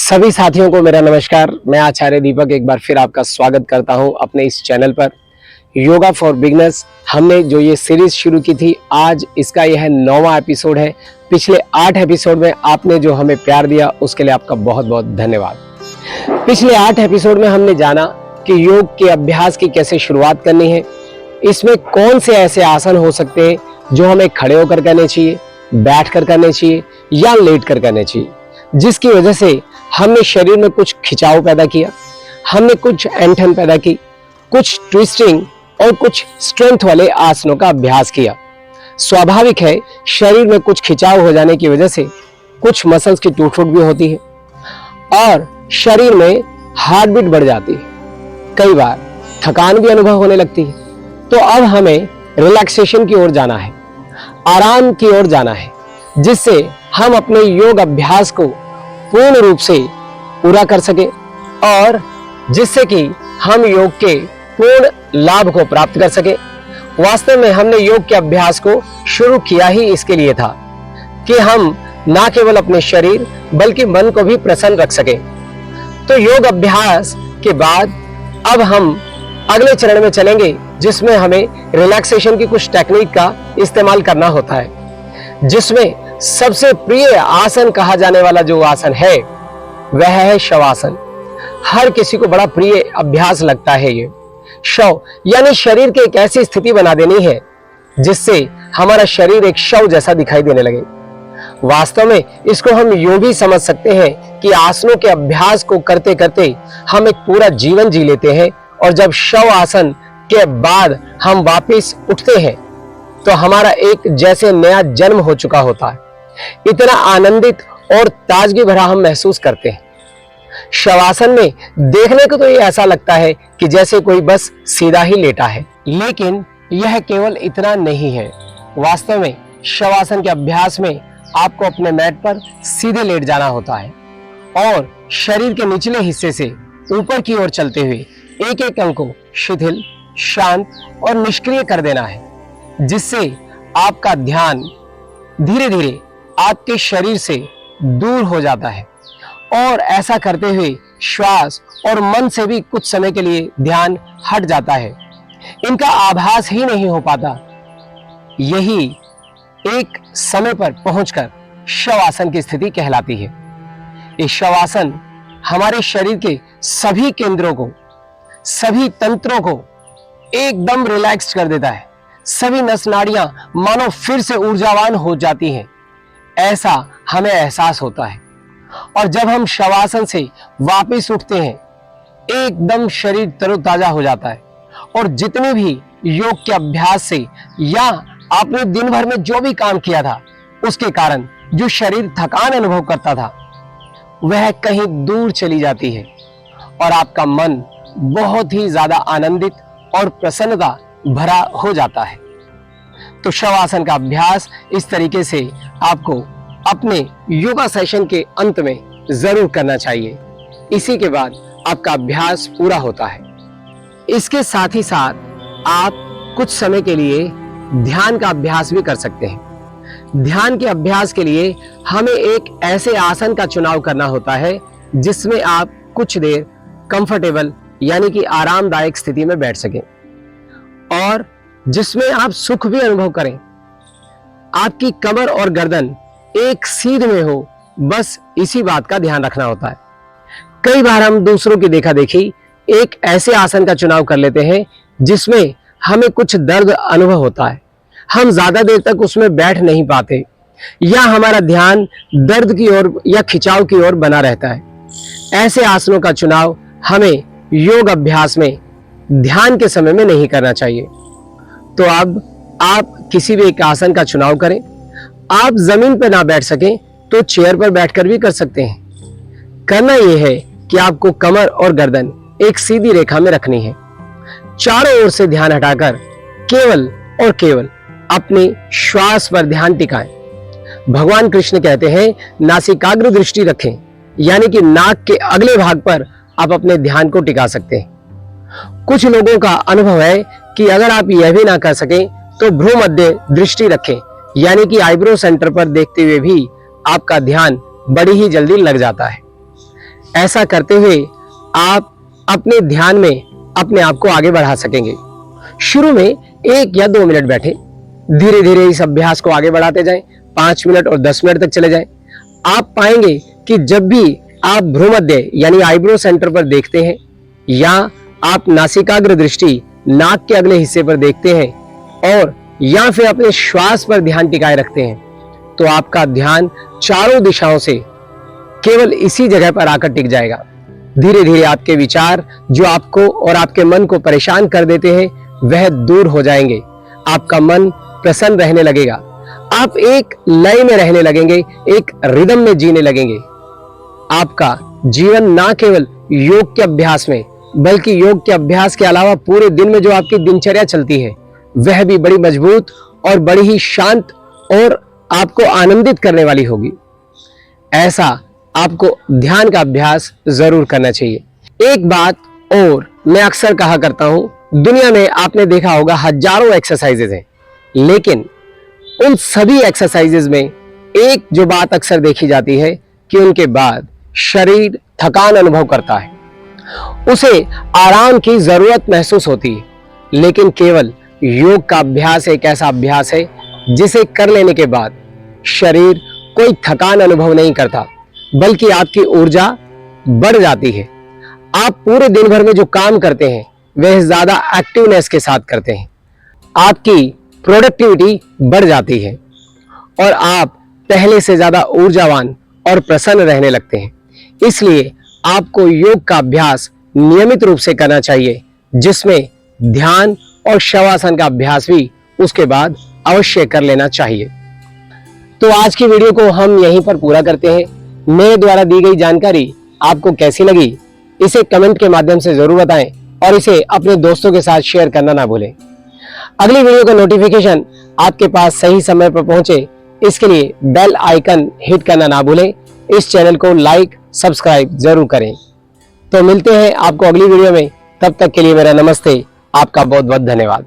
सभी साथियों को मेरा नमस्कार। मैं आचार्य दीपक एक बार फिर आपका स्वागत करता हूं अपने इस चैनल पर योगा फॉर बिगनर्स। हमने जो ये सीरीज शुरू की थी, आज इसका यह 9वां एपिसोड है। पिछले 8 एपिसोड में आपने जो हमें प्यार दिया उसके लिए आपका बहुत बहुत धन्यवाद। पिछले 8 एपिसोड में हमने जाना कि योग के अभ्यास की कैसे शुरुआत करनी है, इसमें कौन से ऐसे आसन हो सकते हैं जो हमें खड़े होकर करने चाहिए, बैठ कर करने चाहिए या लेट कर करने चाहिए, जिसकी वजह से हमने शरीर में कुछ खिंचाव पैदा किया, हमने कुछ ऐंठन पैदा की, कुछ ट्विस्टिंग और कुछ स्ट्रेंथ वाले आसनों का अभ्यास किया। स्वाभाविक है, शरीर में कुछ खिंचाव हो जाने की वजह से कुछ मसल्स की टूट फूट भी होती है और शरीर में हार्ट बीट बढ़ जाती है, कई बार थकान भी अनुभव होने लगती है। तो अब हमें रिलैक्सेशन की ओर जाना है, आराम की ओर जाना है, जिससे हम अपने योग अभ्यास को पूर्ण रूप से पूरा कर सके और जिससे कि हम योग के पूर्ण लाभ को प्राप्त कर सके। वास्तव में हमने योग के अभ्यास को शुरू किया ही इसके लिए था कि हम ना केवल अपने शरीर बल्कि मन को भी प्रसन्न रख सके। तो योग अभ्यास के बाद अब हम अगले चरण में चलेंगे, जिसमें हमें रिलैक्सेशन की कुछ टेक्निक का इस्तेमाल करना होता है, जिसमें सबसे प्रिय आसन कहा जाने वाला जो आसन है वह है शवासन। हर किसी को बड़ा प्रिय अभ्यास लगता है ये शव, यानी शरीर की एक ऐसी स्थिति बना देनी है जिससे हमारा शरीर एक शव जैसा दिखाई देने लगे। वास्तव में इसको हम यूं भी समझ सकते हैं कि आसनों के अभ्यास को करते करते हम एक पूरा जीवन जी लेते हैं और जब शव आसन के बाद हम वापस उठते हैं तो हमारा एक जैसे नया जन्म हो चुका होता है। इतना आनंदित और ताजगी भरा हम महसूस करते हैं। शवासन में देखने को तो ये ऐसा लगता है कि जैसे कोई बस सीधा ही लेटा है, लेकिन यह केवल इतना नहीं है। वास्तव में शवासन के अभ्यास में आपको अपने मैट पर सीधे लेट जाना होता है और शरीर के निचले हिस्से से ऊपर की ओर चलते हुए एक एक अंग को शिथिल, शांत और निष्क्रिय कर देना है, जिससे आपका ध्यान धीरे धीरे आपके शरीर से दूर हो जाता है और ऐसा करते हुए श्वास और मन से भी कुछ समय के लिए ध्यान हट जाता है। इनका आभास ही नहीं हो पाता। यही एक समय पर पहुंचकर शवासन की स्थिति कहलाती है। ये शवासन हमारे शरीर के सभी केंद्रों को, सभी तंत्रों को एकदम रिलैक्स कर देता है। सभी नस नाड़ियां मानो फिर से ऊर्जावान हो जाती हैं, ऐसा हमें एहसास होता है। और जब हम शवासन से वापस उठते हैं, एकदम शरीर तरोताजा हो जाता है और जितने भी योग के अभ्यास से या आपने दिन भर में जो भी काम किया था उसके कारण जो शरीर थकान अनुभव करता था वह कहीं दूर चली जाती है और आपका मन बहुत ही ज्यादा आनंदित और प्रसन्नता भरा हो जाता है। तो शवासन का अभ्यास इस तरीके से आपको अपने योगा सेशन के अंत में जरूर करना चाहिए। इसी के बाद आपका अभ्यास पूरा होता है। इसके साथ ही साथ आप कुछ समय के लिए ध्यान का अभ्यास भी कर सकते हैं। ध्यान के अभ्यास के लिए हमें एक ऐसे आसन का चुनाव करना होता है जिसमें आप कुछ देर कंफर्टेबल यानी कि आरामदायक स्थिति में बैठ सकें और जिसमें आप सुख भी अनुभव करें। आपकी कमर और गर्दन एक सीध में हो, बस इसी बात का ध्यान रखना होता है। कई बार हम दूसरों की देखा देखी एक ऐसे आसन का चुनाव कर लेते हैं जिसमें हमें कुछ दर्द अनुभव होता है, हम ज्यादा देर तक उसमें बैठ नहीं पाते या हमारा ध्यान दर्द की ओर या खिंचाव की ओर बना रहता है। ऐसे आसनों का चुनाव हमें योग अभ्यास में ध्यान के समय में नहीं करना चाहिए। तो अब आप किसी भी एक आसन का चुनाव करें। आप जमीन पर ना बैठ सकें तो चेयर पर बैठकर भी कर सकते हैं। करना यह है कि आपको कमर और गर्दन एक सीधी रेखा में रखनी है। चारों ओर से ध्यान हटाकर केवल और केवल अपने श्वास पर ध्यान टिकाएं। भगवान कृष्ण कहते हैं नासिकाग्र दृष्टि रखें, यानी कि नाक के अगले भाग पर आप अपने ध्यान को टिका सकते हैं। कुछ लोगों का अनुभव है कि अगर आप यह भी ना कर सकें तो भ्रू मध्य दृष्टि रखें, यानी कि आईब्रो सेंटर पर देखते हुए भी आपका ध्यान बड़ी ही जल्दी लग जाता है। ऐसा करते हुए आप अपने ध्यान में अपने आप को आगे बढ़ा सकेंगे। शुरू में 1 या 2 मिनट बैठे, धीरे धीरे इस अभ्यास को आगे बढ़ाते जाएं, 5 मिनट और 10 मिनट तक चले जाएं। आप पाएंगे कि जब भी आप भ्रूमध्य यानी आईब्रो सेंटर पर देखते हैं या आप नासिकाग्र दृष्टि नाक के अगले हिस्से पर देखते हैं और या फिर अपने श्वास पर ध्यान टिकाए रखते हैं, तो आपका ध्यान चारों दिशाओं से केवल इसी जगह पर आकर टिक जाएगा। धीरे धीरे आपके विचार जो आपको और आपके मन को परेशान कर देते हैं वह दूर हो जाएंगे। आपका मन प्रसन्न रहने लगेगा। आप एक लय में रहने लगेंगे, एक रिदम में जीने लगेंगे। आपका जीवन ना केवल योग के अभ्यास में बल्कि योग के अभ्यास के अलावा पूरे दिन में जो आपकी दिनचर्या चलती है वह भी बड़ी मजबूत और बड़ी ही शांत और आपको आनंदित करने वाली होगी। ऐसा आपको ध्यान का अभ्यास जरूर करना चाहिए। एक बात और मैं अक्सर कहा करता हूं, दुनिया में आपने देखा होगा हजारों एक्सरसाइजेज हैं, लेकिन उन सभी एक्सरसाइजेज में एक जो बात अक्सर देखी जाती है कि उनके बाद शरीर थकान अनुभव करता है, उसे आराम की जरूरत महसूस होती है। लेकिन केवल योग का अभ्यास एक ऐसा अभ्यास है जिसे कर लेने के बाद शरीर कोई थकान अनुभव नहीं करता, बल्कि आपकी ऊर्जा बढ़ जाती है। आप पूरे दिन भर में जो काम करते हैं वह ज्यादा एक्टिवनेस के साथ करते हैं, आपकी प्रोडक्टिविटी बढ़ जाती है और आप पहले से ज्यादा ऊर्जावान और प्रसन्न रहने लगते हैं। इसलिए आपको योग का अभ्यास नियमित रूप से करना चाहिए, जिसमें ध्यान और शवासन का अभ्यास भी उसके बाद अवश्य कर लेना चाहिए। तो आज की वीडियो को हम यहीं पर पूरा करते हैं। मेरे द्वारा दी गई जानकारी आपको कैसी लगी इसे कमेंट के माध्यम से जरूर बताएं और इसे अपने दोस्तों के साथ शेयर करना ना भूलें। अगली वीडियो का नोटिफिकेशन आपके पास सही समय पर पहुंचे, इसके लिए बेल आइकन हिट करना ना भूलें। इस चैनल को लाइक सब्सक्राइब जरूर करें। तो मिलते हैं आपको अगली वीडियो में, तब तक के लिए मेरा नमस्ते। आपका बहुत बहुत धन्यवाद।